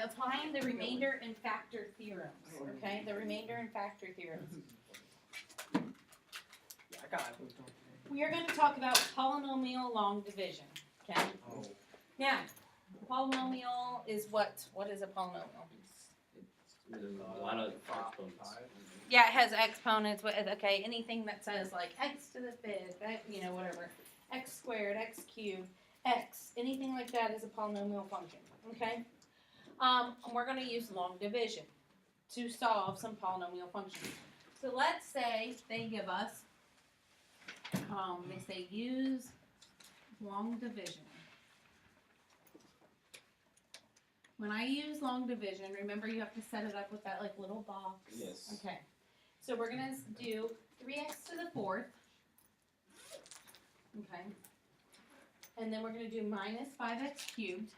applying the remainder and factor theorems. Okay, the remainder and factor theorems. Yeah, I got it. We are going to talk about polynomial long division. Okay. Oh. Now, polynomial is what? What is a polynomial? There's a lot of exponents. Yeah, it has exponents. Okay, anything that says like x to the fifth, whatever, x squared, x cubed, x, anything like that is a polynomial function. Okay. We're going to use long division to solve some polynomial functions. So let's say they give us, they say use long division. When I use long division, remember you have to set it up with that like little box. Yes. Okay. So we're going to do 3x to the fourth. Okay. And then we're going to do minus 5x cubed.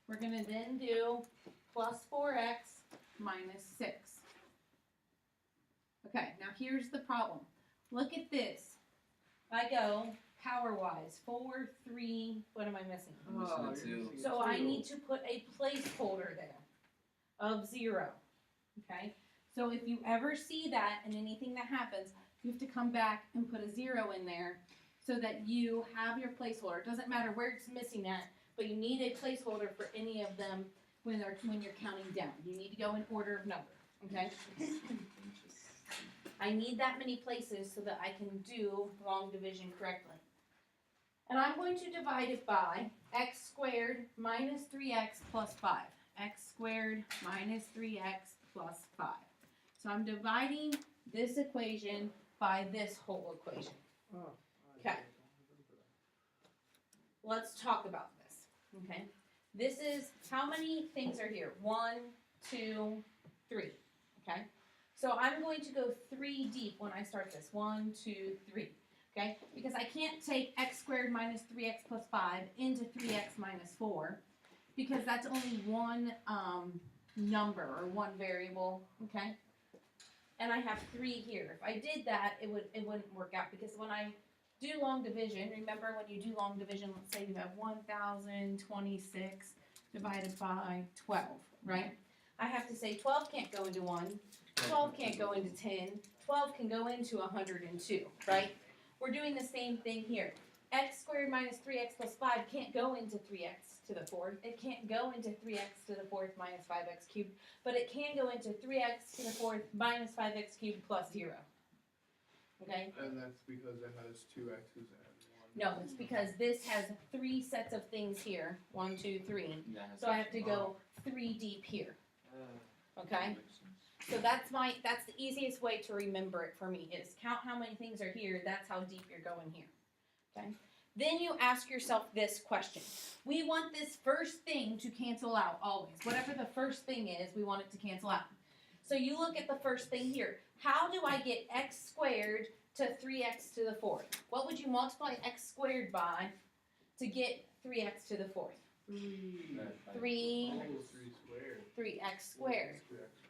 We're going to then do plus 4x minus 6. Okay, now here's the problem. Look at this. I go power-wise, 4, 3, what am I missing? I'm missing a 2. So I need to put a placeholder there of 0. Okay? So if you ever see that and anything that happens, you have to come back and put a 0 in there so that you have your placeholder. It doesn't matter where it's missing at, but you need a placeholder for any of them when you're counting down. You need to go in order of number. Okay? I need that many places so that I can do long division correctly. And I'm going to divide it by x squared minus 3x plus 5. X squared minus 3x plus 5. So I'm dividing this equation by this whole equation. Okay. Let's talk about this. Okay. This is, how many things are here? 1, 2, 3. Okay. So I'm going to go 3 deep when I start this. 1, 2, 3. Okay? Because I can't take x squared minus 3x plus 5 into 3x minus 4 because that's only one number or one variable. Okay? And I have 3 here. If I did that, it wouldn't work out because when I do long division, remember when you do long division, let's say you have 1026 divided by 12, right? I have to say 12 can't go into 1, 12 can't go into 10, 12 can go into 102, right? We're doing the same thing here. X squared minus 3x plus 5 can't go into 3x to the 4th. It can't go into 3x to the 4th minus 5x cubed, but it can go into 3x to the 4th minus 5x cubed plus 0. Okay? And that's because it has 2 x's and 1. No, it's because this has 3 sets of things here. 1, 2, 3. So I have to go 3 deep here. Okay? So that's the easiest way to remember it for me is count how many things are here. That's how deep you're going here. Okay? Then you ask yourself this question. We want this first thing to cancel out always. Whatever the first thing is, we want it to cancel out. So you look at the first thing here. How do I get x squared to 3x to the 4th? What would you multiply x squared by to get 3x to the 4th? 3x squared.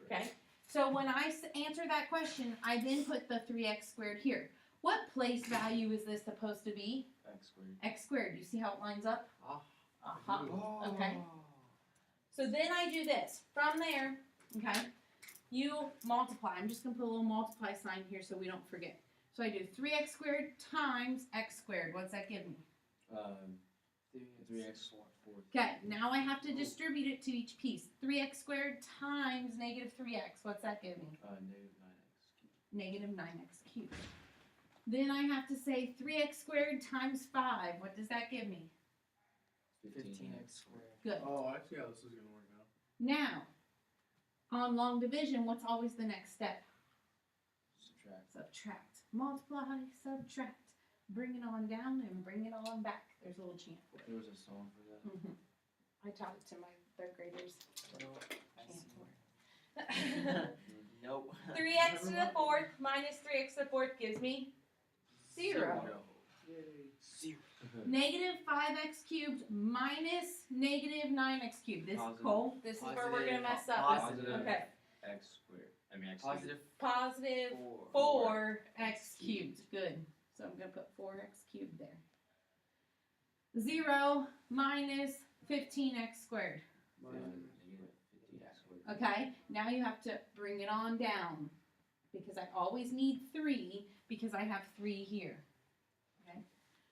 Okay? So when I answer that question, I then put the 3x squared here. What place value is this supposed to be? X squared. X squared. You see how it lines up? Uh-huh. Oh. Okay. So then I do this. From there, okay, you multiply. I'm just going to put a little multiply sign here so we don't forget. So I do 3x squared times x squared. What's that give me? 3x 4. Okay, now I have to distribute it to each piece. 3x squared times negative 3x. What's that give me? Negative 9x cubed. Negative 9x cubed. Then I have to say 3x squared times 5. What does that give me? 15x squared. Good. Oh, I see how this is going to work out. Now, on long division, what's always the next step? Subtract. Subtract. Multiply, subtract. Bring it on down and bring it on back. There's a little chant for it. There was a song for that. I taught it to my 3rd graders. Nope. 3x to the 4th minus 3x to the 4th gives me 0. Negative 5x cubed minus negative 9x cubed. This Positive. Cole, this is where we're going to mess up. Positive. Okay. X squared. I mean x Positive Positive 4x cubed. Good. So I'm going to put 4x cubed there. 0 minus 15x squared. negative 50x squared. Okay, now you have to bring it on down because I always need 3 because I have 3 here. Okay.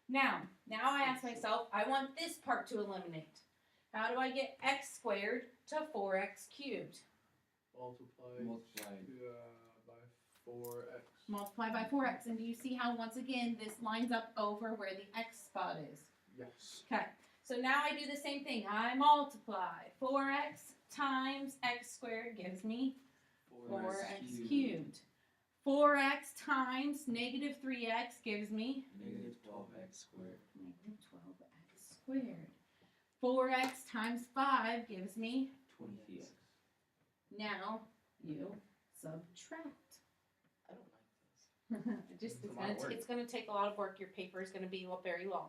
Now I ask myself, I want this part to eliminate. How do I get x squared to 4x cubed? Multiplied. By 4x. Multiply by 4x, and do you see how once again this lines up over where the x spot is? Yes. Okay, so now I do the same thing. I multiply 4x times x squared gives me 4x cubed. 4x times negative 3x gives me Negative 12x squared. negative 12x squared. 4x times 5 gives me, 20x. now you subtract. I don't like this. Just It's a lot of work. it's gonna take a lot of work. Your paper is gonna be very long.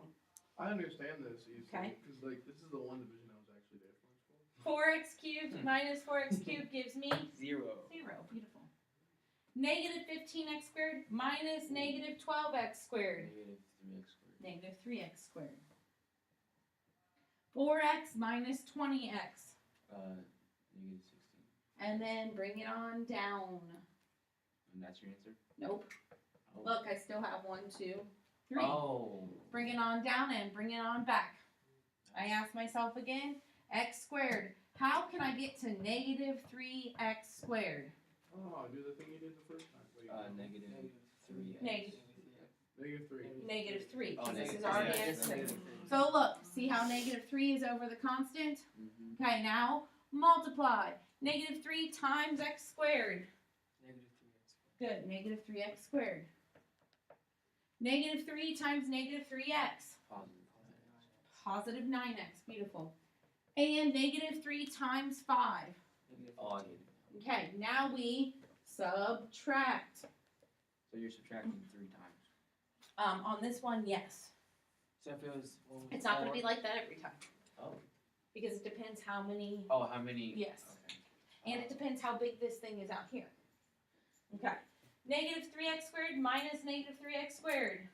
I understand this easily. Okay. Because, like, this is the one division I was actually there for. 4x cubed minus 4x cubed gives me 0. 0. Beautiful. Negative 15x squared minus negative 12x squared. Negative 3x squared. Negative 3x squared. 4x minus 20x. Negative 16. And then bring it on down. And that's your answer? Nope. Oh. Look, I still have 1, 2, 3. Oh. Bring it on down and bring it on back. I ask myself again, x squared. How can I get to negative 3x squared? Oh, do the thing you did the first time. Wait, Negative 3x. Negative. Negative 3. Negative 3, Oh, because this is negative already three, answered. yes. So look, see how negative 3 is over the constant? Mm-hmm. Okay, now multiply. Negative 3 times x squared. Good, negative 3x squared. Negative 3 times negative 3x. Positive 9x, beautiful. And negative 3 times 5. Oh, Okay, now we subtract. so you're subtracting 3 times. On this one, yes. So if it was It's not going to be like that every time. Oh. Because it depends how many, Oh, how many? yes. Okay. And it depends how big this thing is out here. Okay. Negative 3x squared minus negative 3x squared.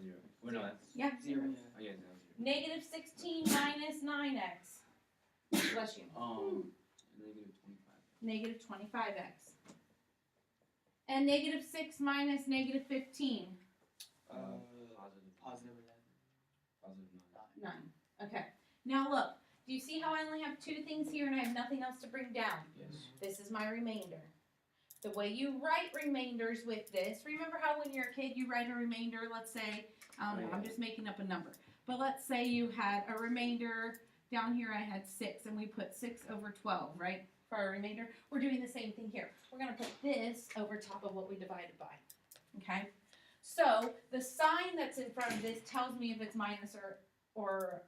0. Well, no, that's Yeah. 0. Oh, yeah, no, 0. Negative 16 minus 9x. Bless you. Negative 25. Negative 25x. And negative 6 minus negative 15. Positive. Positive 9. Okay. Now look. Do you see how I only have 2 things here and I have nothing else to bring down? Yes. This is my remainder. The way you write remainders with this, remember how when you're a kid you write a remainder, let's say, I'm just making up a number, but let's say you had a remainder, down here I had 6 and we put 6 over 12, right, for our remainder. We're doing the same thing here. We're going to put this over top of what we divided by, okay? So the sign that's in front of this tells me if it's minus or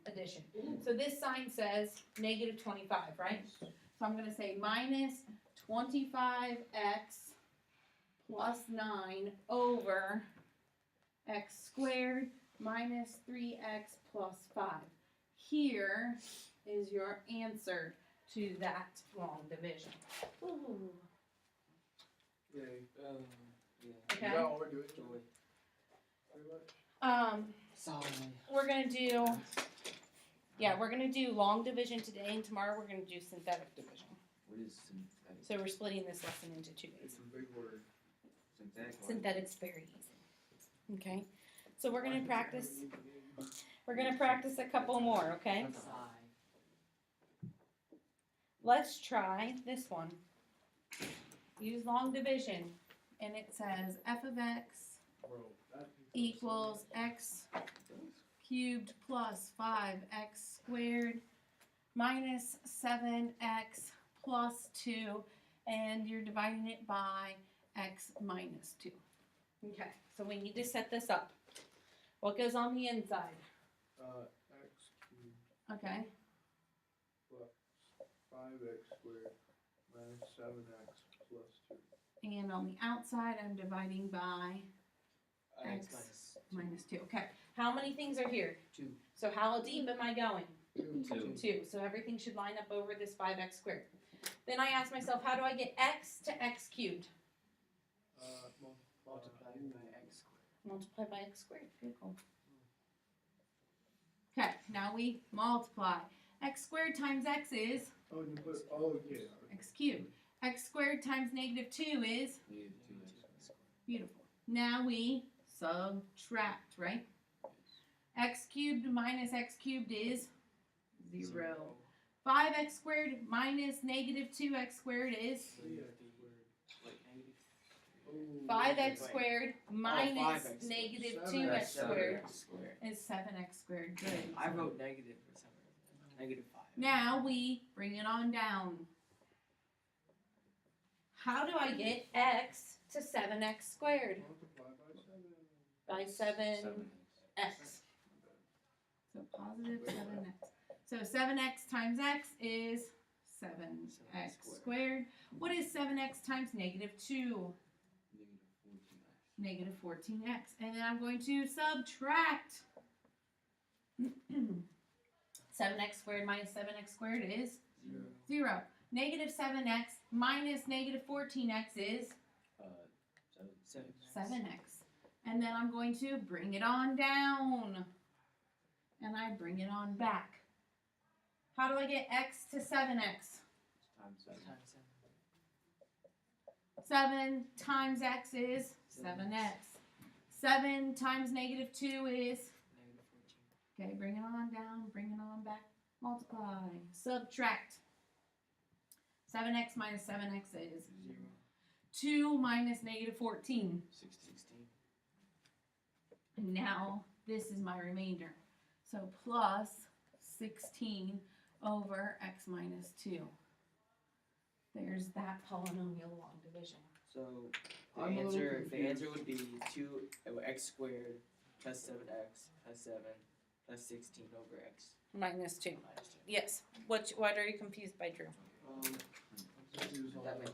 addition. So this sign says negative 25, right? So I'm going to say minus 25x plus 9 over x squared minus 3x plus 5. Here is your answer to that long division. Ooh. Yay. Yeah. Okay. Is that all we're doing? Joy. Pretty much? Sorry. We're gonna do long division today, and tomorrow we're gonna do synthetic division. What is synthetic? So we're splitting this lesson into 2 days. It's a big word. Synthetic. Synthetic's very easy. Okay. So we're gonna practice. We're gonna practice a couple more. Okay. Let's try this one. Use long division, and it says f of x Bro, that equals x cubed plus 5x squared minus 7x plus 2, and you're dividing it by x minus 2. Okay, so we need to set this up. What goes on the inside? X cubed Okay, plus 5x squared minus 7x plus 2. and on the outside I'm dividing by X minus 2. Okay, how many things are here? 2. So how deep am I going? 2. 2. So everything should line up over this 5x squared. Then I ask myself, how do I get x to x cubed? Multiply by x squared. Multiply by x squared. Very cool. Okay, now we multiply. X squared times x is Oh, you put, oh, okay. x cubed. X squared times negative 2 is Negative 2x. beautiful. Now we subtract, right? X cubed minus x cubed is 0. 5x squared minus negative 2x squared is 3x squared. Like negative. Oh, 5x Wait. squared minus 5x negative squared. 2x squared 7x squared. is 7x squared. Good. I wrote negative for some reason. Negative 5. Now we bring it on down. How do I get x to 7x squared? Multiply by 7. By 7x. So positive 7x. So 7x times x is 7x squared. What is 7x times negative 2? Negative 14x. Negative 14x. And then I'm going to subtract. 7x squared minus 7x squared is 0. Negative 7x minus negative 14x is 7. 7x. And then I'm going to bring it on down. And I bring it on back. How do I get x to 7x? Times 7. 7 times x is 7x. 7 times negative 2 is, Negative 14. okay, bring it on down, bring it on back, multiply, subtract. 7x minus 7x is 0. 2 minus negative 14. 16. And now this is my remainder. So plus 16 over x minus 2. There's that polynomial long division. So the I'm a little answer confused. would be 2x squared plus 7x plus 7 plus 16 over x Minus 2. minus 2. Yes. What are you confused by, Drew? Confused on That makes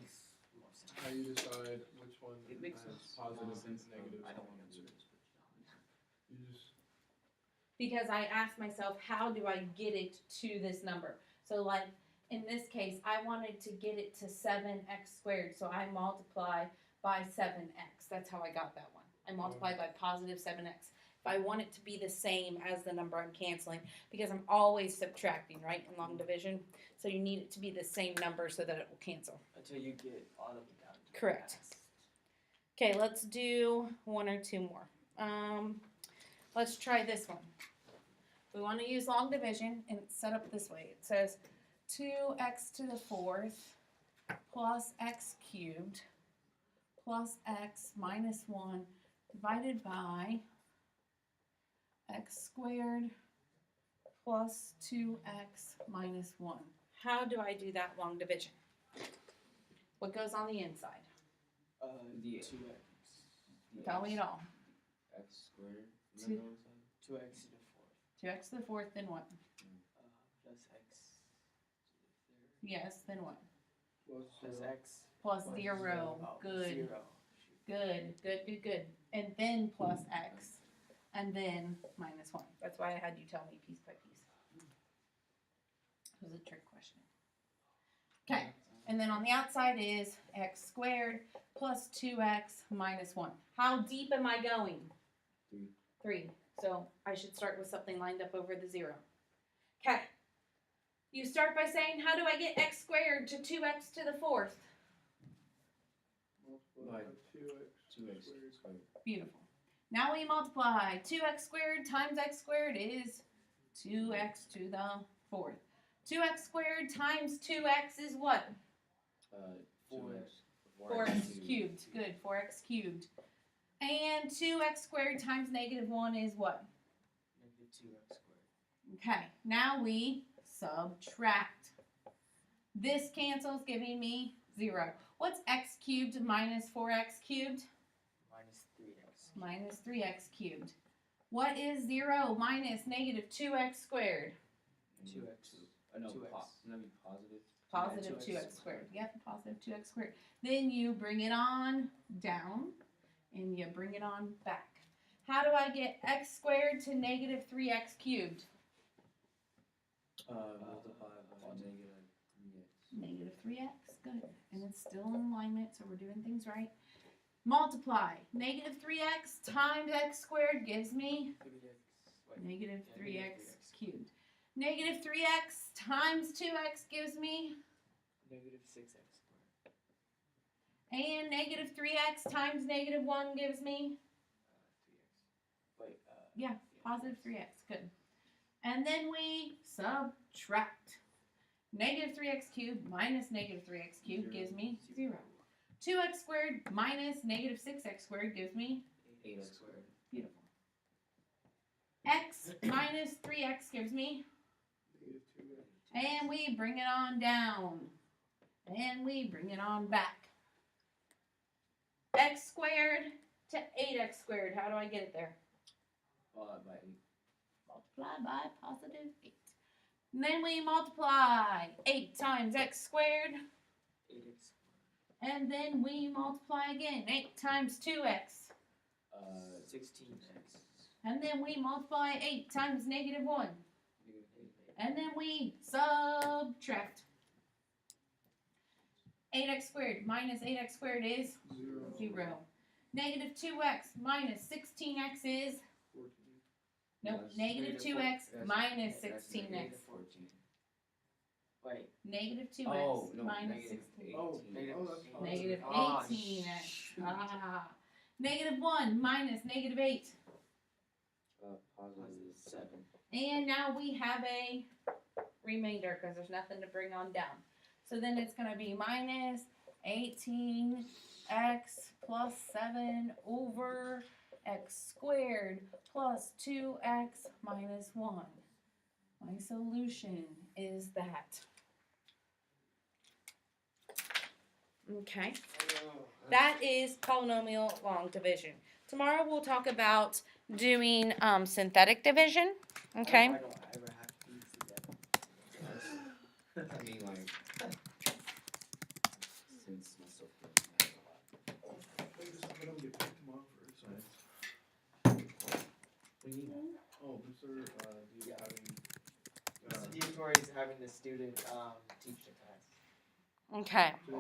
more sense. how you decide which one It makes has sense. positive and Sense. negative I don't want to answer. do this, but You just, Because I asked myself, how do I get it to this number? So like in this case, I wanted to get it to 7x squared, so I multiply by 7x. That's how I got that one. I multiply by positive 7x. If I want it to be the same as the number I'm canceling, because I'm always subtracting, right, in long division. So you need it to be the same number so that it will cancel. Until you get all the way down to Correct. x. Okay, let's do one or two more. Let's try this one. We want to use long division, and it's set up this way. It says 2x to the 4th plus x cubed plus x minus 1 divided by x squared plus 2x minus 1. How do I do that long division? What goes on the inside? The 2x. Tell me it all. X squared. Two- Remember what was 2x to the 4th. 2x to the 4th, then what? Plus x to the 3rd. Yes, then what? plus Plus 0. x. Plus plus 0. Oh, Good. 0. Good. And then plus x. And then minus 1. That's why I had you tell me piece by piece. It was a trick question. Okay. And then on the outside is x squared plus 2x minus 1. How deep am I going? 3. 3. So I should start with something lined up over the 0. Okay. You start by saying, how do I get x squared to 2x to the 4th? Multiply by Right. 2x 2x squared. squared. Beautiful. Now we multiply. 2x squared times x squared is 2x to the 4th. 2x squared times 2x is what? 2x. 4x cubed. Good. 4x cubed. And 2x squared times negative 1 is what? Negative 2x squared. Okay. Now we subtract. This cancels, giving me 0. What's x cubed minus 4x cubed? Minus 3x. Minus 3x cubed. What is 0 minus negative 2x squared? 2x. No, 2x. That'd be positive. Positive 2x 2x squared. Yep, positive 2x squared. Then you bring it on down and you bring it on back. How do I get x squared to negative 3x cubed? Multiply by negative 3x. Negative 3x. Good. And it's still in alignment, so we're doing things right. Multiply. Negative 3x times x squared gives me 3x. Wait. negative Yeah, 3x negative 3x. cubed. Negative 3x times 2x gives me, Negative 6x squared. and negative 3x times negative 1 gives me 3x. Wait, Yeah, positive 3x. Good. And then we subtract. Negative 3x cubed minus negative 3x cubed gives me 0. 2x squared minus negative 6x squared gives me 8x squared. beautiful. X minus 3x gives me, Negative 2x. and we bring it on down. And we bring it on back. X squared to 8x squared. How do I get it there? By 8. Multiply by positive 8. And then we multiply 8 times x squared. 8x squared. And then we multiply again. 8 times 2x. 16x. And then we multiply 8 times negative 1. Negative 8. And then we subtract. 8x squared minus 8x squared is 0. Negative 2x minus 16x is, 14. no, Yes. negative 2x minus 16x. Negative 14. Wait. Negative 2x Oh, no, minus negative 16. Oh, Negative oh, that's fine. Negative Ah, 18x. shoot. Ah. Negative 1 minus negative 8. Positive 7. And now we have a remainder because there's nothing to bring on down. So then it's going to be minus 18x plus 7 over x squared plus 2x minus 1. My solution is that. Okay. That is polynomial long division. Tomorrow we'll talk about doing synthetic division. Okay. I don't ever have to do that. I mean, like, since my stuff I don't get paid tomorrow for science. we need Oh, Mr. Do you having, Mr. Diatori is having the student teach the class. Okay. today?